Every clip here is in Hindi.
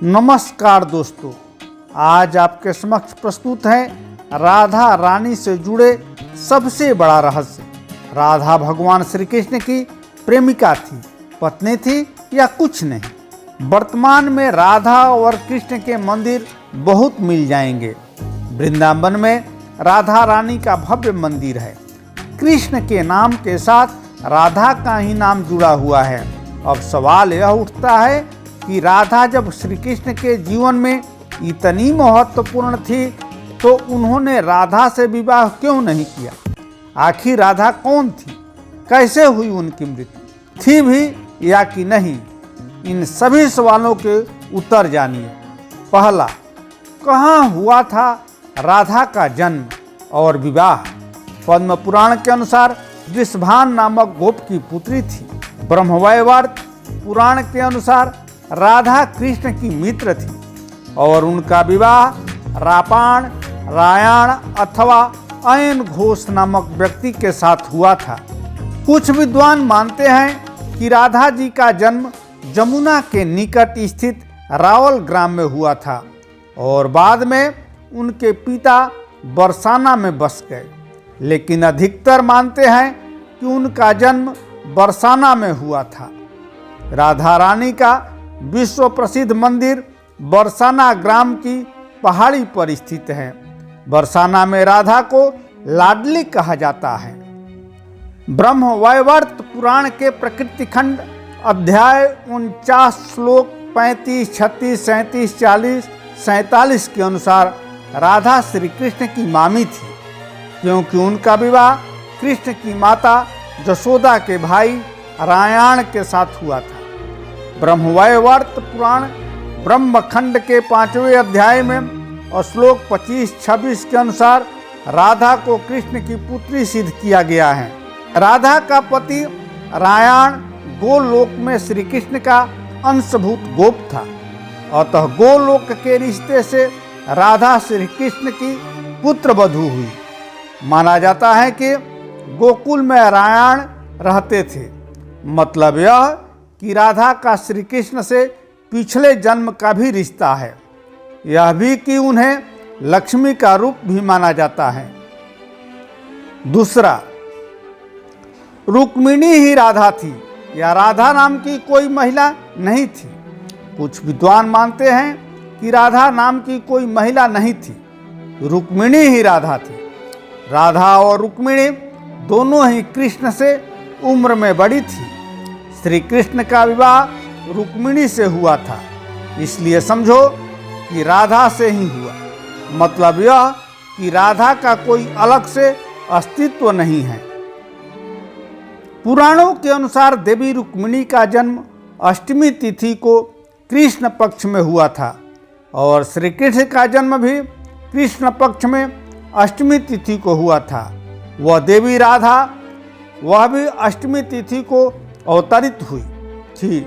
नमस्कार दोस्तों, आज आपके समक्ष प्रस्तुत है राधा रानी से जुड़े सबसे बड़ा रहस्य। राधा भगवान श्री कृष्ण की प्रेमिका थी, पत्नी थी या कुछ नहीं। वर्तमान में राधा और कृष्ण के मंदिर बहुत मिल जाएंगे। वृंदावन में राधा रानी का भव्य मंदिर है। कृष्ण के नाम के साथ राधा का ही नाम जुड़ा हुआ है। अब सवाल यह उठता है कि राधा जब श्री कृष्ण के जीवन में इतनी महत्वपूर्ण थी तो उन्होंने राधा से विवाह क्यों नहीं किया? आखिर राधा कौन थी? कैसे हुई उनकी मृत्यु? थी भी या कि नहीं? इन सभी सवालों के उत्तर जानिए। पहला, कहाँ हुआ था राधा का जन्म और विवाह? पद्म पुराण के अनुसार वृषभान नामक गोप की पुत्री थी। ब्रह्मवैवर्त पुराण के अनुसार राधा कृष्ण की मित्र थी और उनका विवाह रापाण, रायण अथवा अयन घोष नामक व्यक्ति के साथ हुआ था। कुछ विद्वान मानते हैं कि राधा जी का जन्म जमुना के निकट स्थित रावल ग्राम में हुआ था और बाद में उनके पिता बरसाना में बस गए। लेकिन अधिकतर मानते हैं कि उनका जन्म बरसाना में हुआ था। राधा रानी का विश्व प्रसिद्ध मंदिर बरसाना ग्राम की पहाड़ी पर स्थित है। बरसाना में राधा को लाडली कहा जाता है। ब्रह्मवैवर्त पुराण के प्रकृति खंड अध्याय 49 श्लोक 35, 36, 37, 40, 47 के अनुसार राधा श्री कृष्ण की मामी थी, क्योंकि उनका विवाह कृष्ण की माता जशोदा के भाई रायण के साथ हुआ था। ब्रह्मवैवर्त पुराण ब्रह्मखंड के 5वें अध्याय में और श्लोक 25-26 के अनुसार राधा को कृष्ण की पुत्री सिद्ध किया गया है। राधा का पति रायण गोलोक में श्री कृष्ण का अंशभूत गोप था, अतः गोलोक के रिश्ते से राधा श्री कृष्ण की पुत्र वधू हुई। माना जाता है कि गोकुल में रायण रहते थे। मतलब यह कि राधा का श्री कृष्ण से पिछले जन्म का भी रिश्ता है। यह भी कि उन्हें लक्ष्मी का रूप भी माना जाता है। दूसरा, रुक्मिणी ही राधा थी या राधा नाम की कोई महिला नहीं थी? कुछ विद्वान मानते हैं कि राधा नाम की कोई महिला नहीं थी, रुक्मिणी ही राधा थी। राधा और रुक्मिणी दोनों ही कृष्ण से उम्र में बड़ी थी। श्री कृष्ण का विवाह रुक्मिणी से हुआ था, इसलिए समझो कि राधा से ही हुआ। मतलब यह कि राधा का कोई अलग से अस्तित्व नहीं है। पुराणों के अनुसार देवी रुक्मिणी का जन्म अष्टमी तिथि को कृष्ण पक्ष में हुआ था और श्री कृष्ण का जन्म भी कृष्ण पक्ष में अष्टमी तिथि को हुआ था। वह देवी राधा वह भी अष्टमी तिथि को अवतरित हुई थी।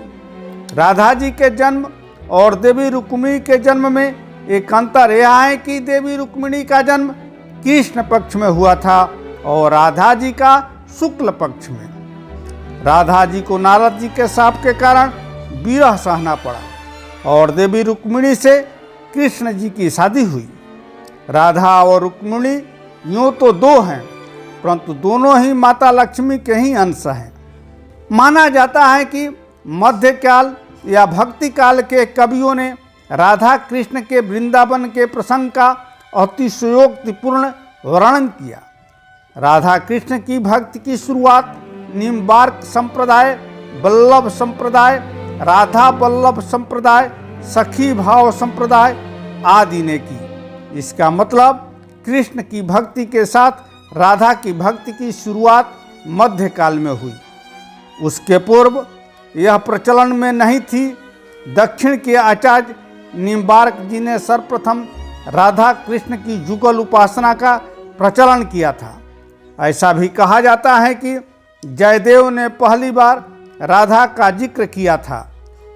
राधा जी के जन्म और देवी रुक्मिणी के जन्म में एक अंतर यह है कि देवी रुक्मिणी का जन्म कृष्ण पक्ष में हुआ था और राधा जी का शुक्ल पक्ष में। राधा जी को नारद जी के शाप के कारण विरह सहना पड़ा और देवी रुक्मिणी से कृष्ण जी की शादी हुई। राधा और रुक्मिणी यूँ तो दो हैं, परंतु दोनों ही माता लक्ष्मी के ही अंश हैं। माना जाता है कि मध्यकाल या भक्ति काल के कवियों ने राधा कृष्ण के वृंदावन के प्रसंग का अतिशयोक्तिपूर्ण वर्णन किया। राधा कृष्ण की भक्ति की शुरुआत निम्बार्क संप्रदाय, वल्लभ संप्रदाय, राधा वल्लभ संप्रदाय, सखी भाव संप्रदाय आदि ने की। इसका मतलब कृष्ण की भक्ति के साथ राधा की भक्ति की शुरुआत मध्यकाल में हुई। उसके पूर्व यह प्रचलन में नहीं थी। दक्षिण के आचार्य निम्बार्क जी ने सर्वप्रथम राधा कृष्ण की जुगल उपासना का प्रचलन किया था। ऐसा भी कहा जाता है कि जयदेव ने पहली बार राधा का जिक्र किया था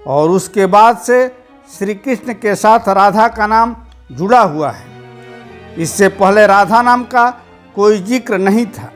और उसके बाद से श्री कृष्ण के साथ राधा का नाम जुड़ा हुआ है। इससे पहले राधा नाम का कोई जिक्र नहीं था।